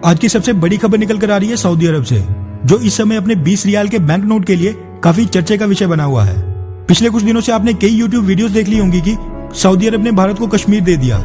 आज की सबसे बड़ी खबर निकल कर आ रही है सऊदी अरब से, जो इस समय अपने 20 रियाल के बैंक नोट के लिए काफी चर्चे का विषय बना हुआ है। पिछले कुछ दिनों से आपने कई यूट्यूब वीडियोस देख ली होंगी कि सऊदी अरब ने भारत को कश्मीर दे दिया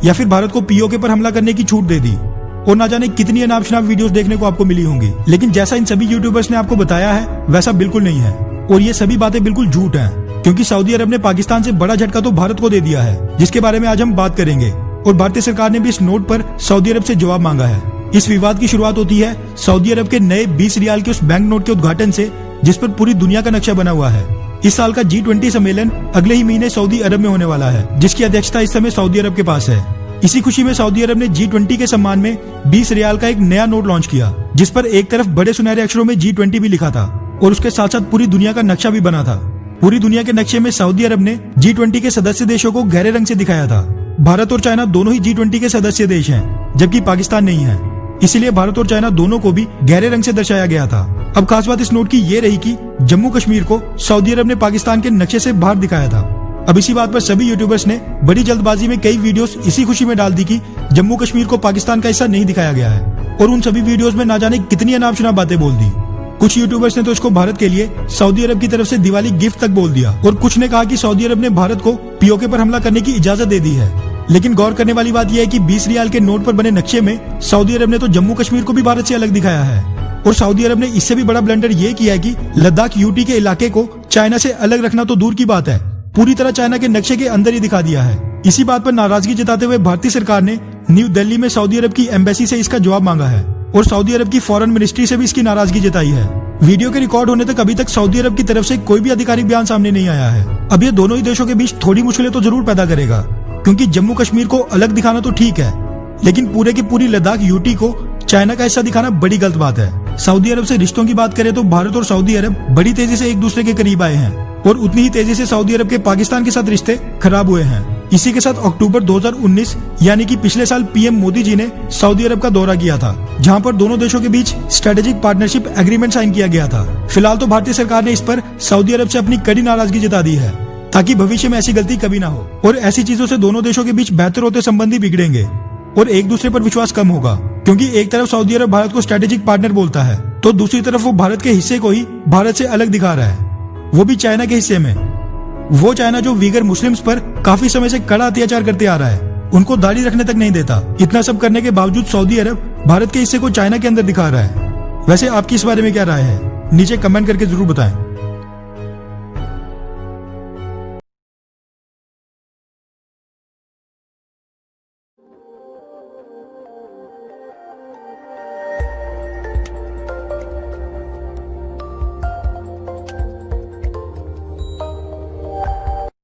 या फिर भारत को पीओके पर हमला करने की छूट दे दी, और ना जाने कितनी अनाप शनाप वीडियोस देखने को आपको मिली होंगी। लेकिन जैसा इन सभी यूट्यूबर्स ने आपको बताया है वैसा बिल्कुल नहीं है, और ये सभी बातें बिल्कुल झूठ हैं, क्योंकि सऊदी अरब ने पाकिस्तान से बड़ा झटका तो भारत को दे दिया है, जिसके बारे में आज हम बात करेंगे। और भारतीय सरकार ने भी इस नोट पर सऊदी अरब से जवाब मांगा है। इस विवाद की शुरुआत होती है सऊदी अरब के नए 20 रियाल के उस बैंक नोट के उद्घाटन से, जिस पर पूरी दुनिया का नक्शा बना हुआ है। इस साल का G20 सम्मेलन अगले ही महीने सऊदी अरब में होने वाला है, जिसकी अध्यक्षता इस समय सऊदी अरब के पास है। इसी खुशी में सऊदी अरब ने G20 के सम्मान में 20 रियाल का एक नया नोट लॉन्च किया, जिस पर एक तरफ बड़े सुनहरे अक्षरों में G20 भी लिखा था और उसके साथ साथ पूरी दुनिया का नक्शा भी बना था। पूरी दुनिया के नक्शे में सऊदी अरब ने G20 के सदस्य देशों को गहरे रंग से दिखाया था। भारत और चाइना दोनों ही G20 के सदस्य देश हैं, जबकि पाकिस्तान नहीं है, इसीलिए भारत और चाइना दोनों को भी गहरे रंग से दर्शाया गया था। अब खास बात इस नोट की ये रही कि जम्मू कश्मीर को सऊदी अरब ने पाकिस्तान के नक्शे से बाहर दिखाया था। अब इसी बात पर सभी यूट्यूबर्स ने बड़ी जल्दबाजी में कई वीडियोस इसी खुशी में डाल दी कि जम्मू कश्मीर को पाकिस्तान का हिस्सा नहीं दिखाया गया है, और उन सभी वीडियोस में ना जाने कितनी अनाप शनाप बातें बोल दी। कुछ यूट्यूबर्स ने तो इसको भारत के लिए सऊदी अरब की तरफ से दिवाली गिफ्ट तक बोल दिया, और कुछ ने कहा कि सऊदी अरब ने भारत को पीओके पर हमला करने की इजाजत दे दी है। लेकिन गौर करने वाली बात यह है कि 20 रियाल के नोट पर बने नक्शे में सऊदी अरब ने तो जम्मू कश्मीर को भी भारत से अलग दिखाया है, और सऊदी अरब ने इससे भी बड़ा ब्लंडर ये किया है कि लद्दाख यूटी के इलाके को चाइना से अलग रखना तो दूर की बात है, पूरी तरह चाइना के नक्शे के अंदर ही दिखा दिया है। इसी बात पर नाराजगी जताते हुए भारतीय सरकार ने न्यू दिल्ली में सऊदी अरब की एम्बेसी से इसका जवाब मांगा है, और सऊदी अरब की फॉरेन मिनिस्ट्री से भी इसकी नाराजगी जताई है। वीडियो के रिकॉर्ड होने तक अभी तक सऊदी अरब की तरफ से कोई भी आधिकारिक बयान सामने नहीं आया है। अब ये दोनों ही देशों के बीच थोड़ी मुश्किलें तो जरूर पैदा करेगा, क्योंकि जम्मू कश्मीर को अलग दिखाना तो ठीक है, लेकिन पूरे की पूरी लद्दाख यूटी को चाइना का हिस्सा दिखाना बड़ी गलत बात है। सऊदी अरब से रिश्तों की बात करें तो भारत और सऊदी अरब बड़ी तेजी से एक दूसरे के करीब आए हैं, और उतनी ही तेजी से सऊदी अरब के पाकिस्तान के साथ रिश्ते खराब हुए हैं। इसी के साथ अक्टूबर 2019 यानी कि पिछले साल पीएम मोदी जी ने सऊदी अरब का दौरा किया था, जहां पर दोनों देशों के बीच स्ट्रेटेजिक पार्टनरशिप एग्रीमेंट साइन किया गया था। फिलहाल तो भारतीय सरकार ने इस पर सऊदी अरब से अपनी कड़ी नाराजगी जता दी है, ताकि भविष्य में ऐसी गलती कभी ना हो, और ऐसी चीजों से दोनों देशों के बीच बेहतर होते संबंध बिगड़ेंगे और एक दूसरे पर विश्वास कम होगा। क्योंकि एक तरफ सऊदी अरब भारत को स्ट्रेटेजिक पार्टनर बोलता है, तो दूसरी तरफ वो भारत के हिस्से को ही भारत से अलग दिखा रहा है, वो भी चाइना के हिस्से में। वो चाइना जो वीगर मुस्लिम्स पर काफी समय से कड़ा अत्याचार करते आ रहा है, उनको दाढ़ी रखने तक नहीं देता। इतना सब करने के बावजूद सऊदी अरब भारत के हिस्से को चाइना के अंदर दिखा रहा है। वैसे आपकी इस बारे में क्या राय है, नीचे कमेंट करके जरूर बताएं।